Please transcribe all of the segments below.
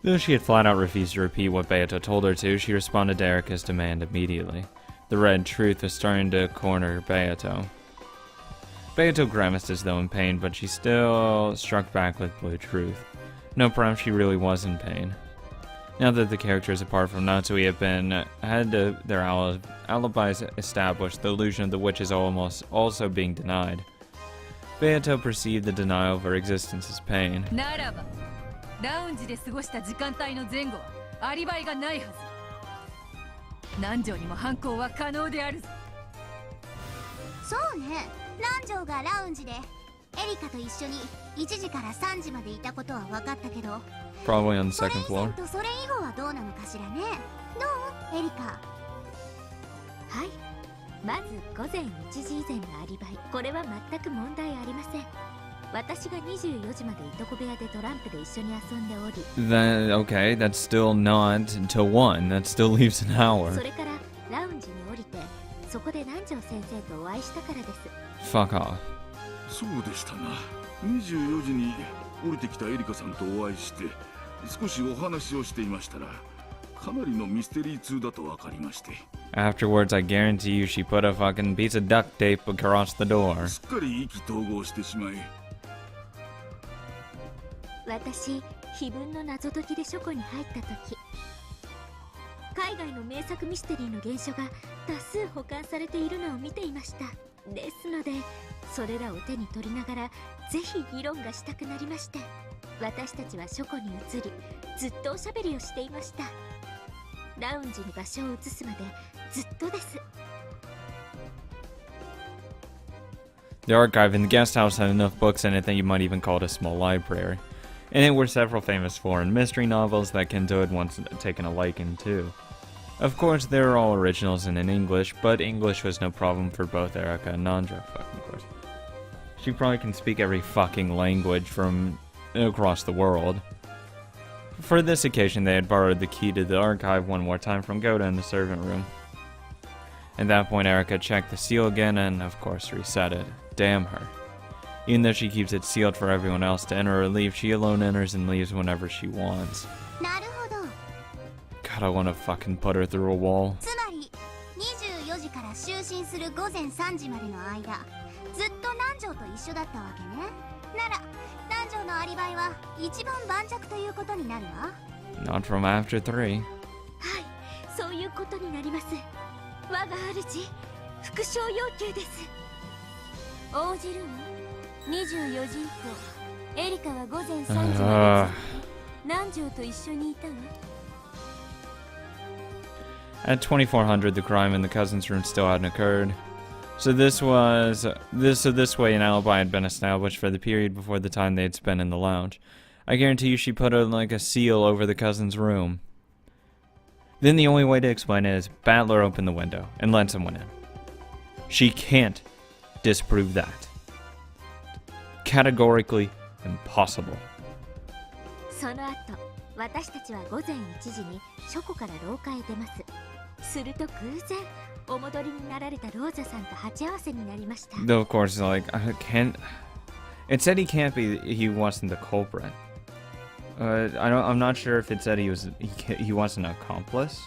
Though she had flat out refused to repeat what Beato told her to, she responded to Erika's demand immediately. The red truth was starting to corner Beato. Beato grimaced as though in pain, but she still struck back with blue truth. No, perhaps she really was in pain. Now that the characters apart from Natsui had their alibis established, the illusion of the witch is almost also being denied. Beato perceived the denial of her existence as pain. ならば、ラウンジで過ごした時間帯の前後、アリバイがないはず。南條にも犯行は可能であるぞ。そうね、南條がラウンジでエリカと一緒に1時から3時までいたことは分かったけど、 Probably on the second floor. それ以後はどうなのかしらね。どう、エリカ？はい。まず午前1時以前のアリバイ、これは全く問題ありません。私が24時までいとこ部屋でトランプで一緒に遊んでおり。Okay, that's still not until 1. That still leaves an hour. それからラウンジに降りて、そこで南條先生とお会いしたからです。Fuck off. そうでしたな。24時に降りてきたエリカさんとお会いして、少しお話をしていましたら、かなりのミステリー通だと分かりまして。Afterwards, I guarantee you she put a fucking piece of duct tape across the door. すっかり意気投合してしまい。私、碑文の謎解きで書庫に入った時、海外の名作ミステリーの原書が多数保管されているのを見ていました。ですので、それらを手に取りながらぜひ議論がしたくなりまして、私たちは書庫に移り、ずっとおしゃべりをしていました。ラウンジに場所を移すまでずっとです。 The archive in the guest house had enough books in it that you might even call it a small library. In it were several famous foreign mystery novels that Kento had once taken a liking to. Of course, they were all originals and in English, but English was no problem for both Erika and Nandra. Fucking course. She probably can speak every fucking language from across the world. For this occasion, they had borrowed the key to the archive one more time from Goda in the servant room. At that point, Erika checked the seal again and, of course, reset it. Damn her. Even though she keeps it sealed for everyone else to enter or leave, she alone enters and leaves whenever she wants. なるほど。 God, I want to fucking put her through a wall. つまり24時から就寝する午前3時までの間、ずっと南條と一緒だったわけね。なら南條のアリバイは一番盤石ということになるわ。 Not from after 3. はい、そういうことになります。我が主、復唱要求です。応じるわ。24時以降、エリカは午前3時まで南條と一緒にいたわ。 At 2400, the crime in the cousin's room still hadn't occurred. So this way an alibi had been established for the period before the time they had spent in the lounge. I guarantee you she put a seal over the cousin's room. Then the only way to explain it is Battler opened the window and let someone in. She can't disprove that. Categorically impossible. その後、私たちは午前1時に書庫から廊下へ出ます。すると偶然、お戻りになられたローザさんと鉢合わせになりました。Though of course, it said he can't be. He wasn't the culprit. I'm not sure if it said he wasn't an accomplice.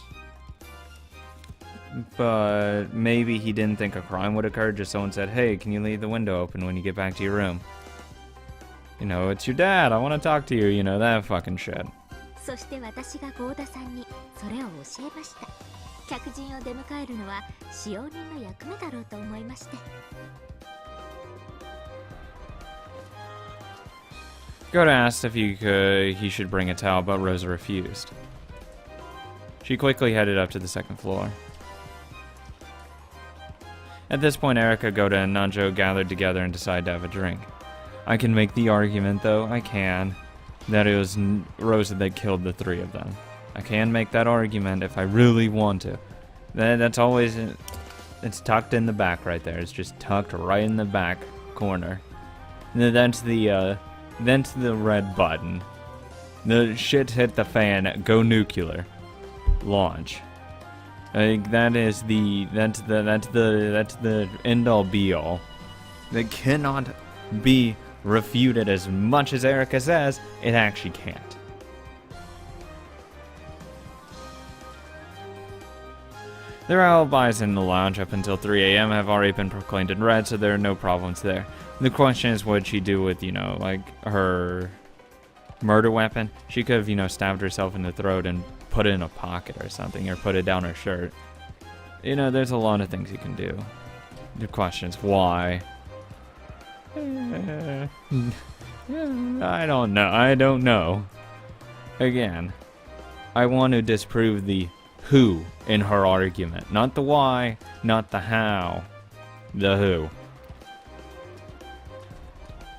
But maybe he didn't think a crime would occur. Just someone said, "Hey, can you leave the window open when you get back to your room? You know, it's your dad. I want to talk to you. You know, that fucking shit." そして私がゴーダさんにそれを教えました。客人を出迎えるのは使用人の役目だろうと思いまして。Goda asked if he should bring a towel, but Rosa refused. She quickly headed up to the second floor. At this point, Erika, Goda, and Nanjo gathered together and decided to have a drink. I can make the argument, though, I can, that it was Rosa that killed the three of them. I can make that argument if I really want to. That's always... It's tucked in the back right there. It's just tucked right in the back corner. Then to the red button. The shit hit the fan. Go nuclear. Launch. That's the end all be all. That cannot be refuted as much as Erika says. It actually can't. Their alibis in the lounge up until 3 a.m. have already been proclaimed in red, so there are no problems there. The question is, what'd she do with, you know, like, her murder weapon? She could have, you know, stabbed herself in the throat and put it in a pocket or something, or put it down her shirt. You know, there's a lot of things you can do. The question is, why? I don't know. I don't know. Again, I want to disprove the who in her argument. Not the why, not the how. The who.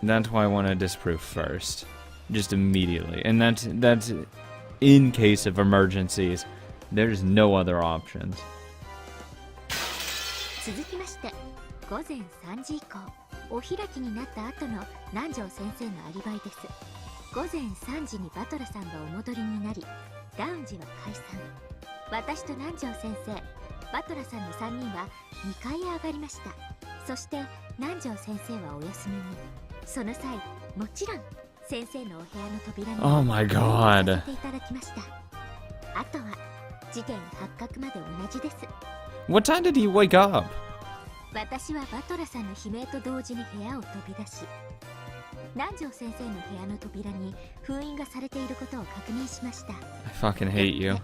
That's why I want to disprove first. Just immediately. And that's in case of emergencies. There's no other options. 続きまして、午前3時以降、お開きになった後の南條先生のアリバイです。午前3時にバトラさんがお戻りになり、ラウンジは解散。私と南條先生、バトラさんの3人は2階へ上がりました。そして南條先生はお休みに。その際、もちろん先生のお部屋の扉に Oh my god. させていただきました。あとは事件発覚まで同じです。What time did he wake up? 私はバトラさんの悲鳴と同時に部屋を飛び出し、南條先生の部屋の扉に封印がされていることを確認しました。I fucking hate you.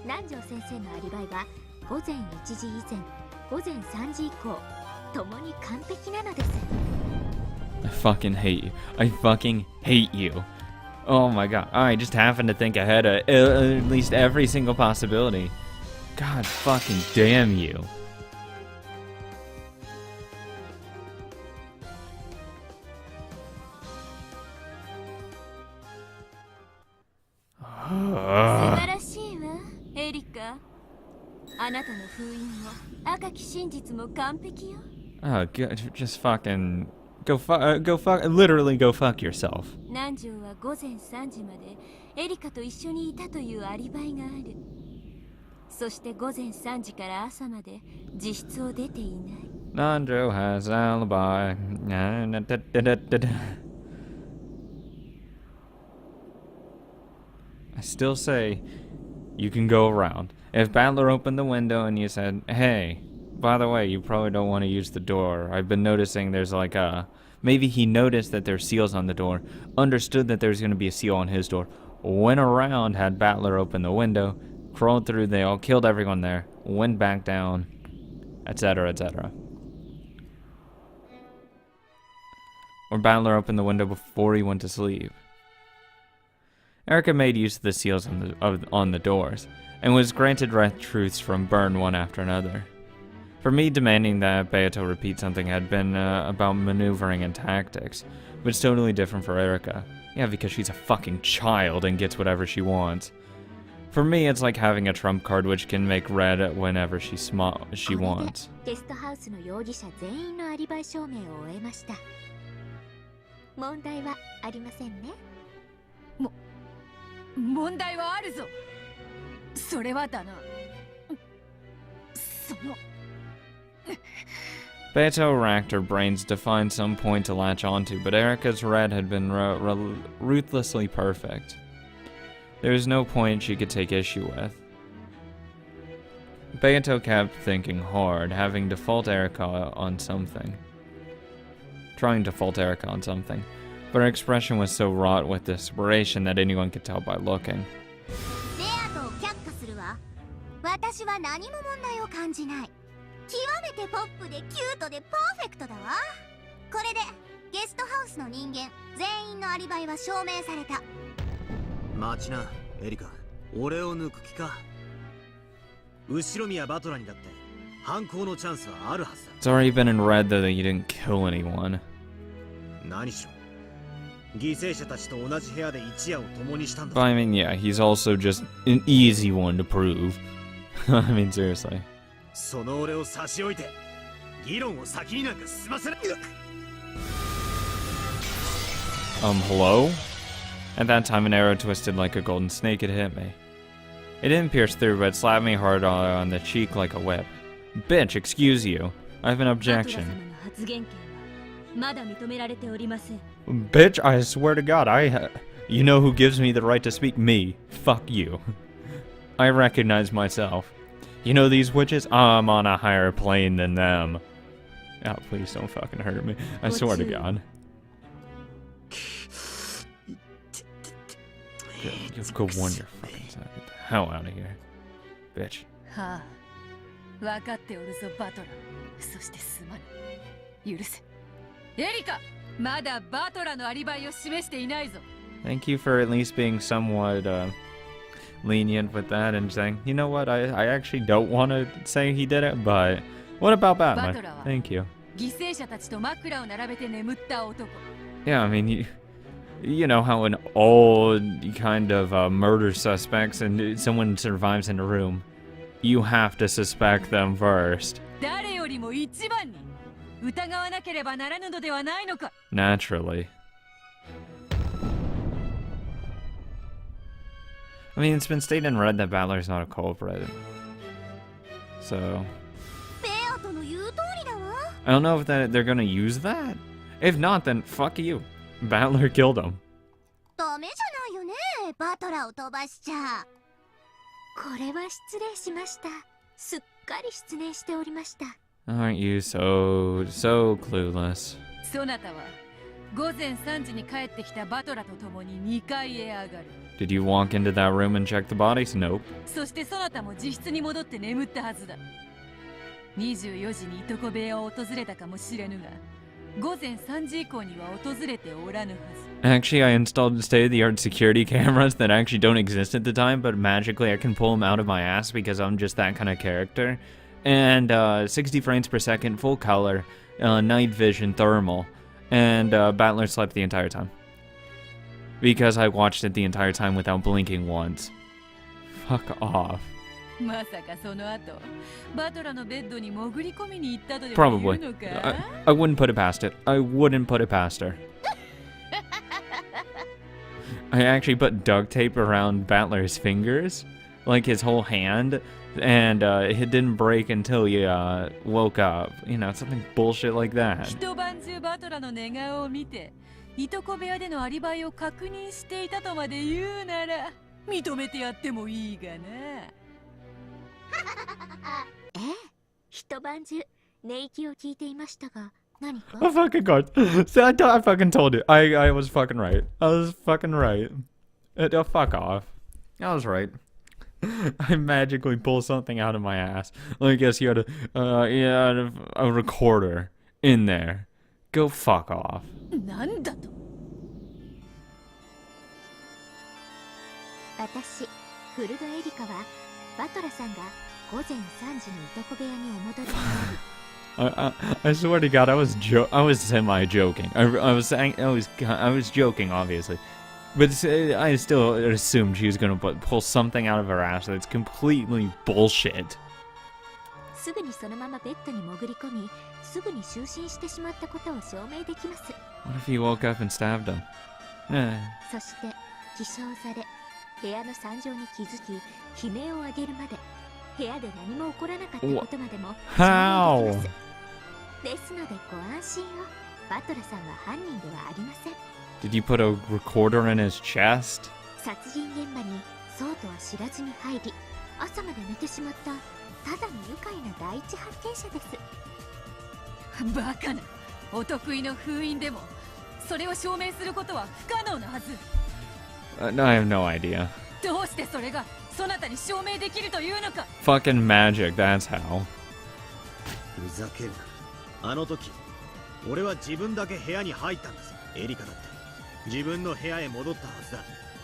南條先生のアリバイは午前1時以前、午前3時以降、ともに完璧なのです。I fucking hate you. I fucking hate you. Oh my god. I just happened to think ahead of at least every single possibility. God fucking damn you. Oh 素晴らしいわ、エリカ。あなたの封印も赤き真実も完璧よ。just fucking literally go fuck yourself. 南條は午前3時までエリカと一緒にいたというアリバイがある。そして午前3時から朝まで自室を出ていない。Nanjo has alibi. I still say you can go around. If Battler opened the window and you said, hey, by the way, you probably don't want to use the door. I've been noticing there's like a... Maybe he noticed that there's seals on the door, understood that there's going to be a seal on his door, went around, had Battler open the window, crawled through, they all killed everyone there, went back down, etc., etc. Or Battler opened the window before he went to sleep. Erica made use of the seals on the doors, and was granted red truths from Byrne one after another. For me, demanding that Beato repeat something had been about maneuvering and tactics, but it's totally different for Erica. Yeah, because she's a fucking child and gets whatever she wants. For me, it's like having a trump card which can make red whenever she wants. ゲストハウスの容疑者全員のアリバイ証明を終えました。問題はありませんね。問題はあるぞ。それはだな。その Beato racked her brains to find some point to latch onto, but Erica's red had been ruthlessly perfect. There was no point she could take issue with. Beato kept thinking hard, having to fault Erica on something. Trying to fault Erica on something. But her expression was so wrought with desperation that anyone could tell by looking. ベアートを却下するわ。私は何も問題を感じない。極めてポップでキュートでパーフェクトだわ。これでゲストハウスの人間全員のアリバイは証明された。待ちな、エリカ。俺を抜く気か。後ろ宮バトラにだって犯行のチャンスはあるはずだ。 It's already been in red though that you didn't kill anyone. 何しろ犠牲者たちと同じ部屋で一夜を共にしたんだ。 But I mean, yeah, he's also just an easy one to prove. I mean, seriously. その俺を差し置いて議論を先になんか済ませない。 Hello? At that time, an arrow twisted like a golden snake had hit me. It didn't pierce through, but slapped me hard on the cheek like a whip. Bitch, excuse you. I have an objection. 発言権はまだ認められておりません。 Bitch, I swear to God, you know who gives me the right to speak? Me. Fuck you. I recognize myself. You know these witches? I'm on a higher plane than them. Oh, please don't fucking hurt me. I swear to God. You go warn your fucking son. Get the hell out of here. Bitch. はあ、分かっておるぞバトラー。そしてすまぬ。許せ。エリカ、まだバトラーのアリバイを示していないぞ。Thank you for at least being somewhat lenient with that and saying, you know what, I actually don't want to say he did it, but what about Batman? Thank you. 犠牲者たちと枕を並べて眠った男。Yeah, I mean, you know how in all kind of murder suspects and someone survives in a room, you have to suspect them first. 誰よりも一番に疑わなければならぬのではないのか。Naturally. I mean, it's been stated in red that Battler's not a culprit. So... I don't know if they're gonna use that. If not, then fuck you. Battler killed him. ダメじゃないよね、バトラーを飛ばしちゃ。これは失礼しました。すっかり失念しておりました。Aren't you so clueless? そなたは午前3時に帰ってきたバトラと共に2階へ上がる。Did you walk into that room and check the bodies? Nope. そしてそなたも自室に戻って眠ったはずだ。24時にいとこ部屋を訪れたかもしれぬが、午前3時以降には訪れておらぬはず。Actually, I installed state-of-the-art security cameras that actually don't exist at the time, but magically I can pull them out of my ass because I'm just that kind of character. And 60 frames per second, full color, night vision, thermal, and Battler slept the entire time. Because I watched it the entire time without blinking once. Fuck off. まさかその後、バトラのベッドに潜り込みに行ったとでも言 Probably. うのか I wouldn't put it past it. I wouldn't put it past her. I actually put duct tape around Battler's fingers, like his whole hand, and it didn't break until he woke up. You know, something bullshit like that. 一晩中バトラの寝顔を見て、いとこ部屋でのアリバイを確認していたとまで言うなら、認めてやってもいいがな。ええ、一晩中寝息を聞いていましたが、何か Oh fucking god. See, I fucking told you. I was fucking right. I was fucking right. Fuck off. I was right. I magically pulled something out of my ass. I guess you had a recorder in there. Go fuck off. なんだと。私、フルドエリカはバトラさんが午前3時にいとこ部屋にお戻りになり I swear to God, I was semi joking. I was joking, obviously, but I still assumed she was gonna pull something out of her ass that's completely bullshit. すぐにそのままベッドに潜り込み、すぐに就寝してしまったことを証明できます。 What if he woke up and stabbed him? そして起床され、部屋の惨状に気づき、悲鳴を上げるまで、部屋で何も起こらなかったことまでも証明できます。ですのでご安心を。バトラさんは犯人ではありません。 Did you put a recorder in his chest? 殺人現場にそうとは知らずに入り、朝まで寝てしまったただの愉快な第一発見者です。バカな。お得意の封印でも、それを証明することは不可能なはず。No, I have no idea. どうしてそれがそなたに証明できるというのか。 Fucking magic, that's how. ふざけるな。あの時、俺は自分だけ部屋に入ったんだぞ。エリカだって自分の部屋へ戻ったはずだ。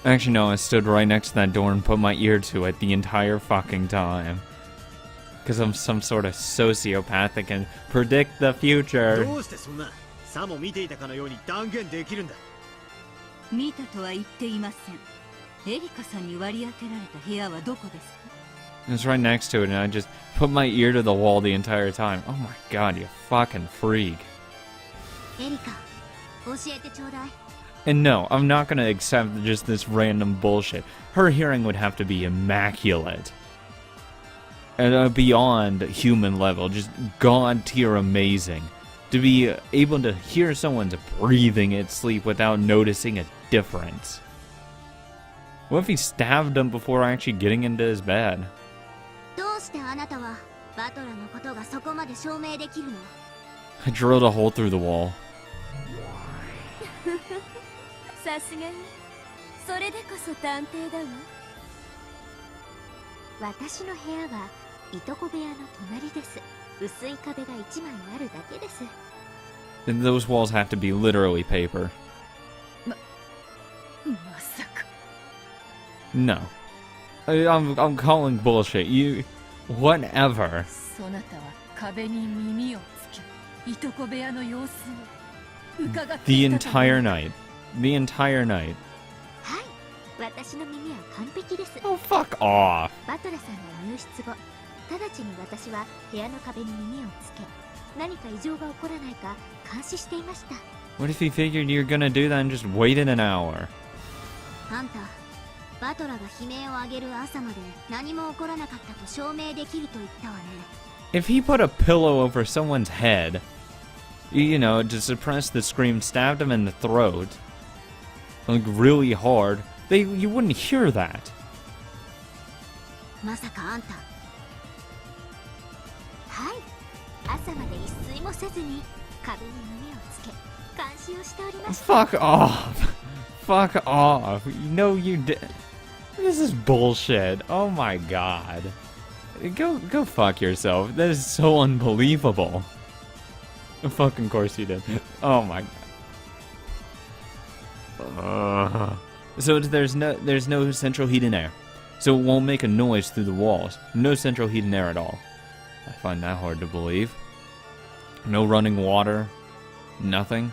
Actually, no, I stood right next to that door and put my ear to it the entire fucking time. Because I'm some sort of sociopath that can predict the future. どうしてそんなさも見ていたかのように断言できるんだ。見たとは言っていません。エリカさんに割り当てられた部屋はどこですか？ It was right next to it, and I just put my ear to the wall the entire time. Oh my god, you fucking freak. エリカ、教えてちょうだい。 And no, I'm not gonna accept just this random bullshit. Her hearing would have to be immaculate. And beyond human level, just god tier amazing. To be able to hear someone's breathing at sleep without noticing a difference. What if he stabbed him before actually getting into his bed? どうししてあなたはバトラのことがそこまで証明できるの？ I drilled a hole through the wall. さすがにそれでこそ探偵だわ。私の部屋はいとこ部屋の隣です。薄い壁が一枚あるだけです。 And those walls have to be literally paper. まさか。 No. I'm calling bullshit. You... Whatever. そなたは壁に耳をつけ、いとこ部屋の様子を伺って The いたと。 entire night. The entire night. はい、私の耳は完璧です。 Oh, fuck off. バトラさんが入室後、直ちに私は部屋の壁に耳をつけ、何か異常が起こらないか監視していました。 What if he figured you're gonna do that and just waited an hour? あんた、バトラが悲鳴を上げる朝まで何も起こらなかったと証明できると言ったわね。 If he put a pillow over someone's head, you know, to suppress the scream, stabbed him in the throat, like really hard, you wouldn't hear that. まさかあんた、はい、朝まで一睡もせずに壁に耳をつけ、監視をしておりました。 Fuck off. Fuck off. No, you did. This is bullshit. Oh my god. Go fuck yourself. That is so unbelievable. Fucking course you did. Oh my god. So there's no central heat and air. So it won't make a noise through the walls. No central heat and air at all. I find that hard to believe. No running water. Nothing.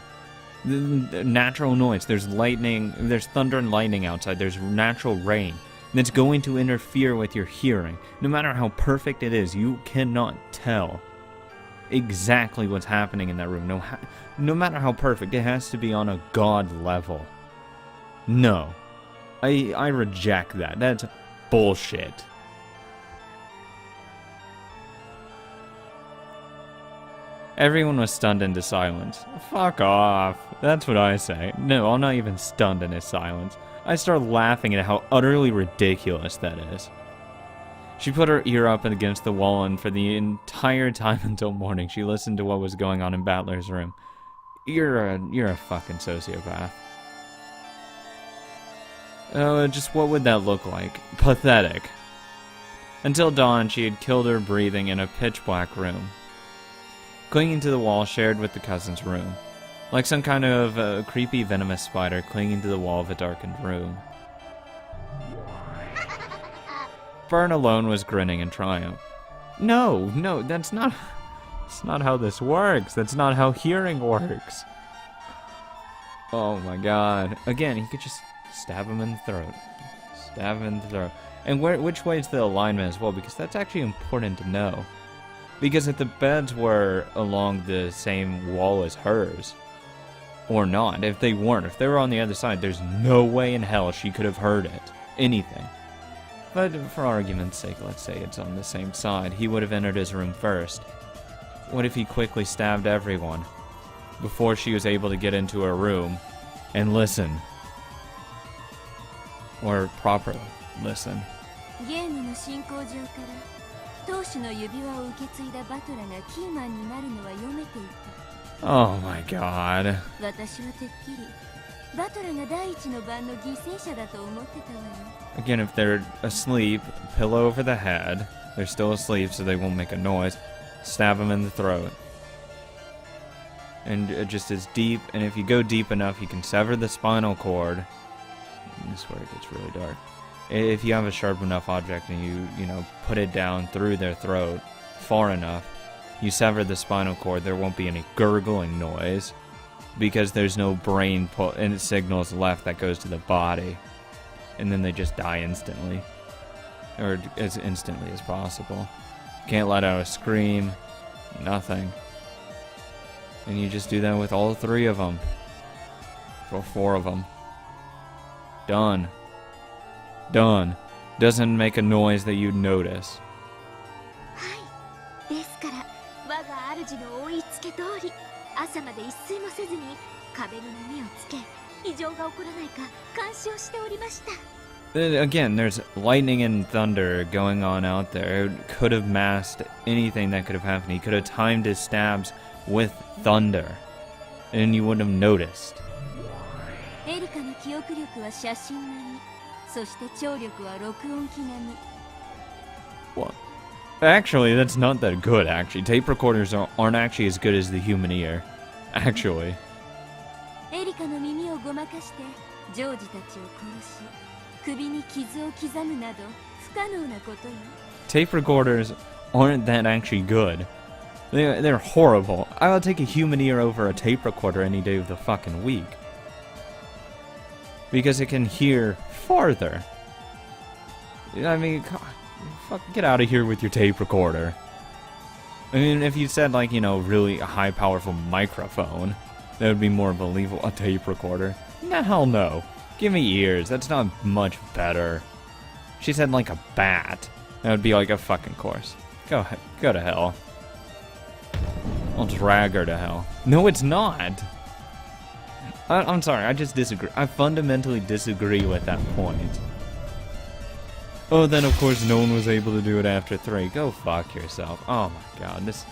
Natural noise. There's lightning. There's thunder and lightning outside. There's natural rain. That's going to interfere with your hearing. No matter how perfect it is, you cannot tell exactly what's happening in that room. No matter how perfect, it has to be on a god level. No. I reject that. That's bullshit. Everyone was stunned into silence. Fuck off. That's what I say. No, I'm not even stunned into silence. I start laughing at how utterly ridiculous that is. She put her ear up against the wall, and for the entire time until morning, she listened to what was going on in Battler's room. You're a fucking sociopath. Oh, just what would that look like? Pathetic. Until dawn, she had killed her breathing in a pitch-black room, clinging to the wall shared with the cousin's room, like some kind of creepy venomous spider clinging to the wall of a darkened room. Bern alone was grinning in triumph. No, that's not how this works. That's not how hearing works. Oh my god. Again, he could just stab him in the throat. Stab him in the throat. And which way is the alignment as well? Because that's actually important to know. Because if the beds were along the same wall as hers, or not, if they weren't, if they were on the other side, there's no way in hell she could have heard it. Anything. But for argument's sake, let's say it's on the same side. He would have entered his room first. What if he quickly stabbed everyone before she was able to get into her room and listen? Or properly listen. ゲームの進行上から当主の指輪を受け継いだバトラがキーマンになるのは読めていた。 Oh my god. 私はてっきりバトラが第一の番の犠牲者だと思ってたわよ。 Again, if they're asleep, pillow over the head. They're still asleep, so they won't make a noise. Stab them in the throat. And just as deep, and if you go deep enough, you can sever the spinal cord. This is where it gets really dark. If you have a sharp enough object and you know, put it down through their throat far enough, you sever the spinal cord, there won't be any gurgling noise because there's no brain and signals left that goes to the body. And then they just die instantly. Or as instantly as possible. Can't let out a scream. Nothing. And you just do that with all three of them. Or four of them. Done. Done. Doesn't make a noise that you'd notice. はい。ですから、我が主の追いつけ通り、朝まで一睡もせずに壁に耳をつけ、異常が起こらないか監視をしておりました。Again, there's lightning and thunder going on out there. It could have masked anything that could have happened. He could have timed his stabs with thunder, and you wouldn't have noticed. エリカの記憶力は写真並み、そして聴力は録音機並み。 What? Actually, that's not that good, actually. Tape recorders aren't actually as good as the human ear. Actually. エリカの耳をごまかしてジョージたちを殺し、首に傷を刻むなど不可能なことよ。 Tape recorders aren't that actually good. They're horrible. I'll take a human ear over a tape recorder any day of the fucking week. Because it can hear farther. I mean, fuck, get out of here with your tape recorder. I mean, if you said, like, you know, really a high powerful microphone, that would be more believable. A tape recorder? Nah, hell no. Give me ears. That's not much better. She said like a bat. That would be like a fucking course. Go to hell. I'll drag her to hell. No, it's not. I'm sorry, I just disagree. I fundamentally disagree with that point. Oh, then of course no one was able to do it after 3. Go fuck yourself. Oh my god, this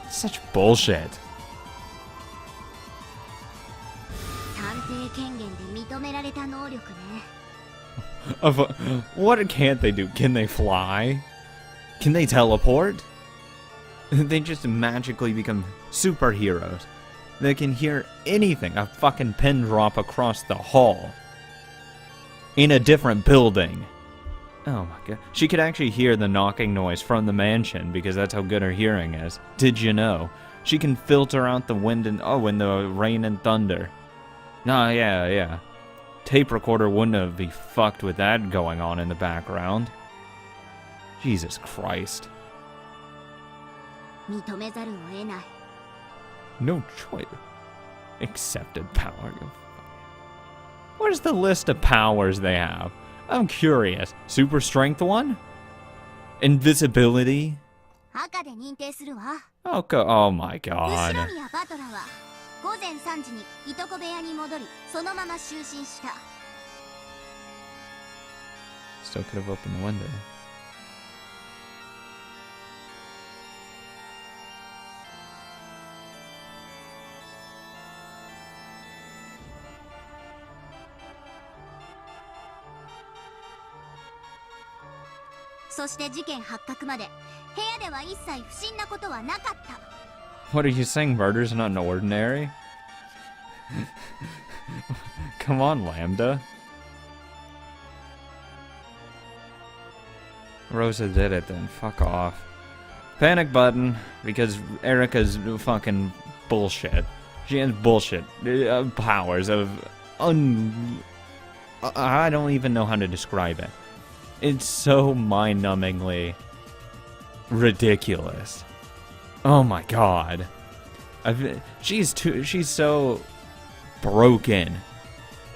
is such bullshit. 探偵権限で認められた能力ね。What can't they do? Can they fly? Can they teleport? They just magically become superheroes. They can hear anything, a fucking pin drop across the hall. In a different building. Oh my god. She could actually hear the knocking noise from the mansion because that's how good her hearing is. Did you know? She can filter out the wind and the rain and thunder. Nah, yeah. Tape recorder wouldn't have been fucked with that going on in the background. Jesus Christ. 認めざるを得ない。 No choice. Accepted power. What is the list of powers they have? I'm curious. Super strength 1? Invisibility? 赤で認定するわ。 Oh my 後 god. ろ宮バトラは午前3時にいとこ部屋に戻り、そのまま就寝した。 Still could have opened the window.「そして事件発覚まで部屋では一切不審なことはなかった」 What are you saying? Murder's not ordinary? Come on, Lambda. Rosa did it then. Fuck off. Panic button, because Erica's fucking bullshit. She has bullshit powers of I don't even know how to describe it. It's so mind-numbingly ridiculous. Oh my god. She's so broken.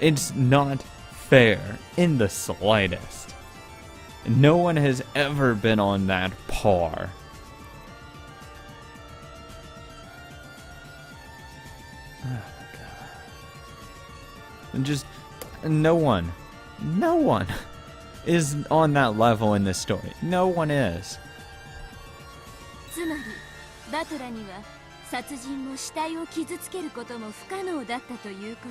It's not fair in the slightest. No one has ever been on that par. Oh my god. And just no one is on that level in this story. No one is. つまりバトラには殺人も死体を傷つけることも不可能だったというこ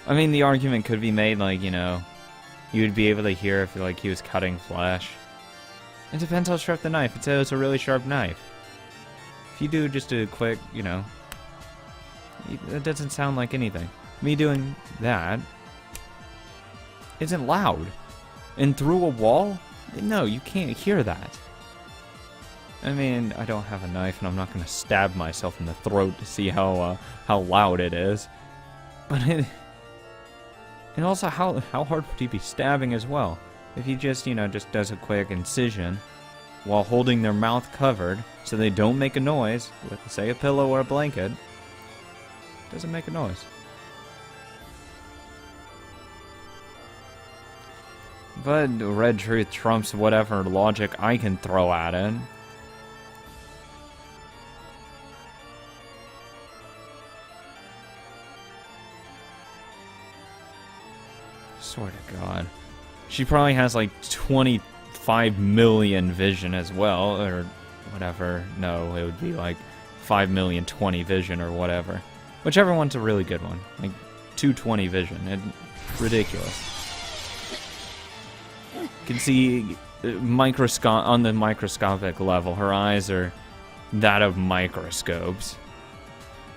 と。 I mean, the argument could be made, like, you know, you would be able to hear if, like, he was cutting flesh. It depends how sharp the knife. It's a really sharp knife. If you do just a quick, you know, it doesn't sound like anything. Me doing that isn't loud. And through a wall? No, you can't hear that. I mean, I don't have a knife, and I'm not gonna stab myself in the throat to see how loud it is. But it... And also, how hard would he be stabbing as well? If he just, you know, just does a quick incision while holding their mouth covered so they don't make a noise with, say, a pillow or a blanket, doesn't make a noise. But red truth trumps whatever logic I can throw at it. Swear to God. She probably has like 25 million vision as well, or whatever. No, it would be like 5 million 20 vision or whatever. Whichever one's a really good one. Like 220 vision. Ridiculous. You can see on the microscopic level, her eyes are that of microscopes.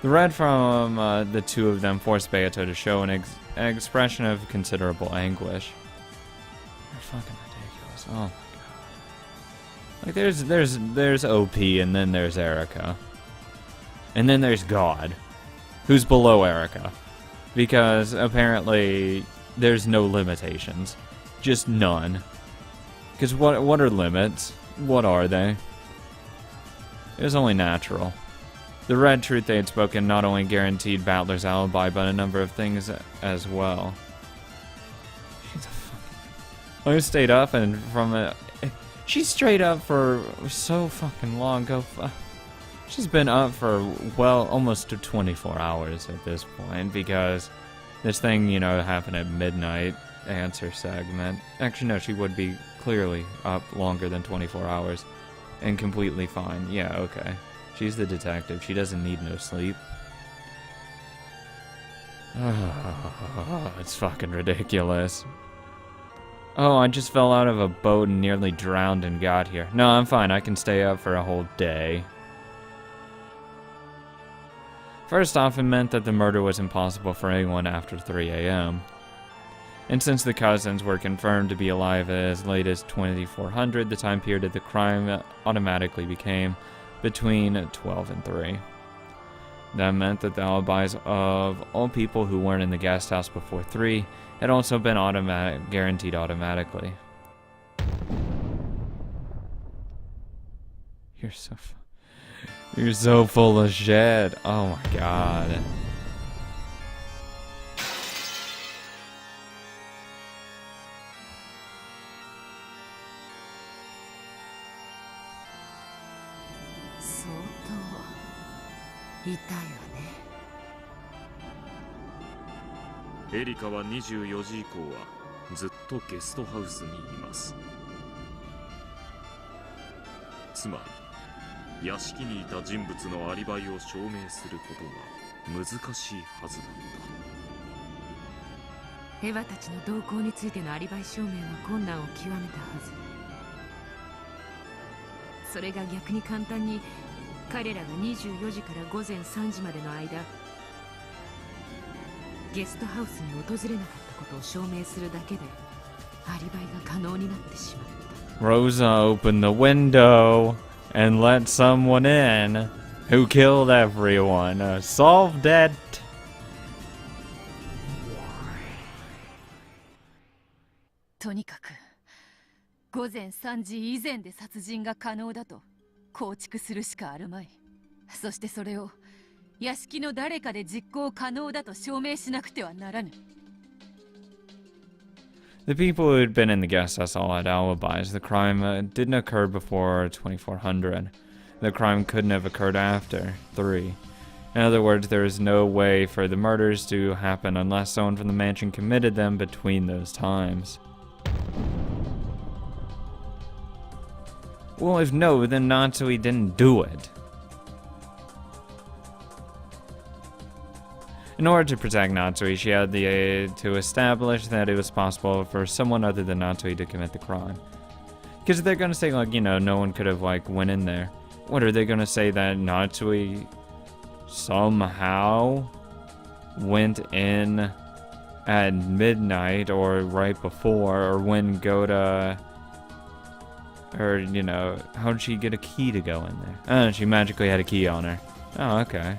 The red from the two of them forced Beato to show an expression of considerable anguish. They're fucking ridiculous. Oh my god. Like there's OP, and then there's Erica. And then there's God, who's below Erica. Because apparently there's no limitations. Just none. Because what are limits? What are they? It was only natural. The red truth they had spoken not only guaranteed Battler's alibi, but a number of things as well. She's a fucking... I stayed up and from a... She stayed up for so fucking long. She's been up for, well, almost 24 hours at this point, because this thing, you know, happened at midnight, answer segment. Actually, no, she would be clearly up longer than 24 hours and completely fine. Yeah, okay. She's the detective. She doesn't need no sleep. Oh, it's fucking ridiculous. Oh, I just fell out of a boat and nearly drowned and got here. No, I'm fine. I can stay up for a whole day. First off, it meant that the murder was impossible for anyone after 3 a.m. And since the cousins were confirmed to be alive as late as 2400, the time period of the crime automatically became between 12 and 3. That meant that the alibis of all people who weren't in the guest house before 3 had also been guaranteed automatically. You're so full of shit. Oh my god.エリカは24時以降はずっとゲストハウスにいます。つまり屋敷にいた人物のアリバイを証明することが難しいはずだった。エヴァたちの動向についてのアリバイ証明は困難を極めたはず。それが逆に簡単に彼らが24時から午前3時までの間ゲストハウスに訪れなかったことを証明するだけでアリバイが可能になってしまった。 Rosa opened the window and let someone in who killed everyone. Solved it. とにかく午前3時以前で殺人が可能だと構築するしかあるまい。そしてそれを屋敷の誰かで実行可能だと証明しなくてはならぬ。 The people who had been in the guest house all had alibis. The crime didn't occur before 2400. The crime couldn't have occurred after 3. In other words, there is no way for the murders to happen unless someone from the mansion committed them between those times. Well, if no, then Natsui didn't do it. In order to protect Natsui, she had to establish that it was possible for someone other than Natsui to commit the crime. Because they're gonna say, like, you know, no one could have, like, went in there. What, are they gonna say that Natsui somehow went in at midnight or right before, or when Goda... Or, you know, how did she get a key to go in there? Oh, she magically had a key on her. Oh, okay.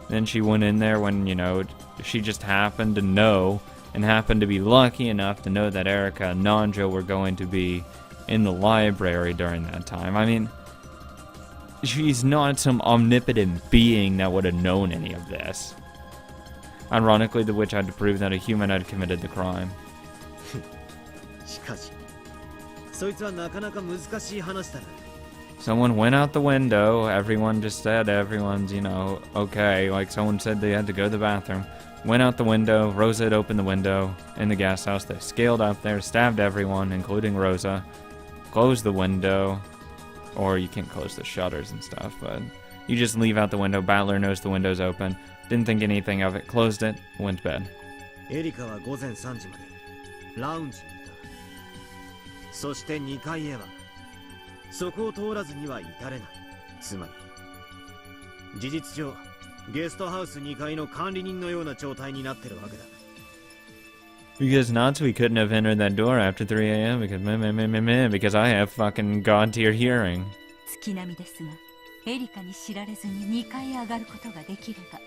Then she went in there when, you know, she just happened to know and happened to be lucky enough to know that Erica and Nanjo were going to be in the library during that time. I mean, she's not some omnipotent being that would have known any of this. Ironically, the witch had to prove that a human had committed the crime. しかし、そいつはなかなか難しい話だな。 Someone went out the window, everyone just said everyone's, you know, okay, like someone said they had to go to the bathroom. went out the window. Rosa had opened the window in the guest house. They scaled up there, stabbed everyone, including Rosa, closed the window, or you can't close the shutters and stuff, but you just leave out the window. Battler knows the window's open, didn't think anything of it, closed it, went to bed. エリカは午前3時までラウンジにいた。そして2階へはそこを通らずには至れない。つまり事実上ゲストハウス2階の管理人のような状態になってるわけだ。 Because Natsui couldn't have entered that door after 3 a.m. because I have fucking god tier hearing. 月並みですが、エリカに知られずに2階へ上がることができれば。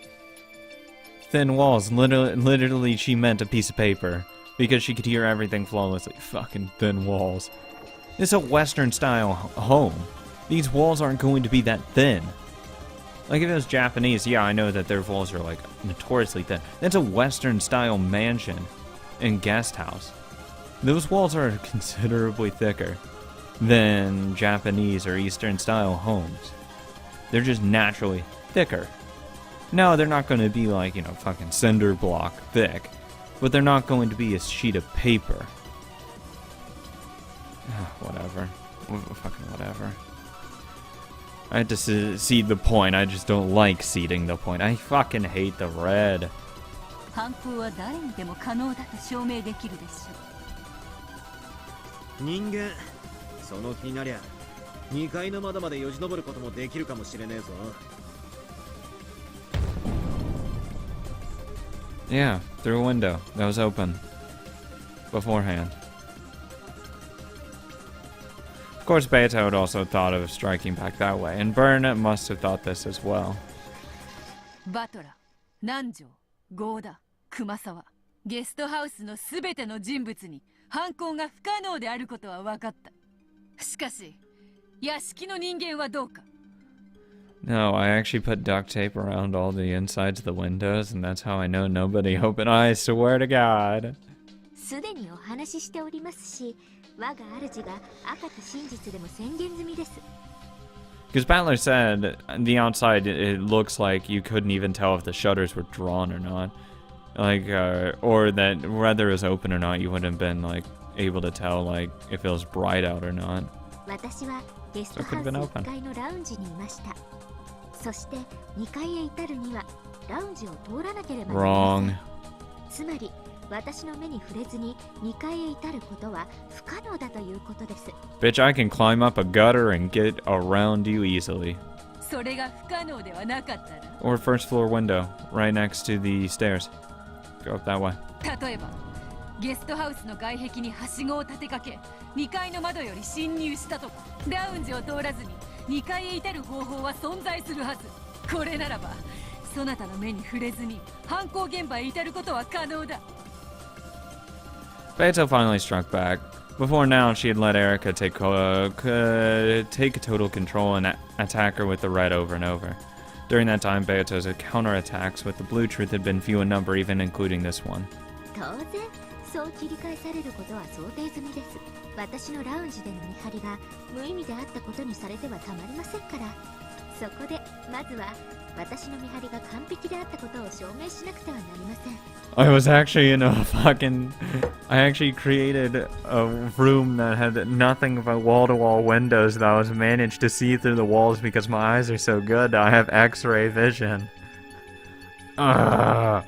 Thin walls, literally she meant a piece of paper. Because she could hear everything flawlessly. Fucking thin walls. It's a Western style home. These walls aren't going to be that thin. Like if it was Japanese, yeah, I know that their walls are like notoriously thin. That's a Western style mansion and guest house. Those walls are considerably thicker than Japanese or Eastern style homes. They're just naturally thicker. No, they're not going to be like, you know, fucking cinder block thick, but they're not going to be a sheet of paper. Whatever. Fucking whatever. I had to cede the point. I just don't like ceding the point. I fucking hate the red. 犯行は誰にでも可能だと証明できるでしょう。人間その気になりゃ2階の窓までよじ登ることもできるかもしれねえぞ。 Yeah, through a window that was open beforehand. Of course, Beto had also thought of striking back that way, and Burnett must have thought this as well. バトラ、南條、郷田、熊沢、ゲストハウスのすべての人物に犯行が不可能であることは分かった。しかし、屋敷の人間はどうか。 No, I actually put duct tape around all the insides of the windows, and that's how I know nobody opened. I swear to God. すでにお話ししておりますし、我が主が赤き真実でも宣言済みです。 Because Battler said, on the outside, it looks like you couldn't even tell if the shutters were drawn or not. Like, or that whether it was open or not, you wouldn't have been, like, able to tell, like, if it was bright out or not. 私はゲストハウス1階のラウンジにいました。そして2階へ至るにはラウンジを通らなければなりません。つまり私の目に触れずに2階へ至ることは不可能だということです。 Bitch, I can climb up a gutter and get around you easily. それが不可能ではなかったら。 Or first floor window, right next to the stairs. Go up that way. 例えば、ゲストハウスの外壁にはしごを立てかけ、2階の窓より侵入したとか、ラウンジを通らずに2階へ至る方法は存在するはず。これならば、そなたの目に触れずに犯行現場へ至ることは可能だ。 Beto finally struck back. Before now, she had let Erica take total control and attack her with the red over and over. During that time, Beto's counterattacks with the blue truth had been few in number, even including this one. 当然、そう切り返されることは想定済みです。私のラウンジでの見張りが無意味であったことにされてはたまりませんから。そこで、まずは私の見張りが完璧であったことを証明しなくてはなりません。I was actually in a fucking... I actually created a room that had nothing but wall-to-wall windows that I was managed to see through the walls because my eyes are so good. I have X-ray vision. Ugh.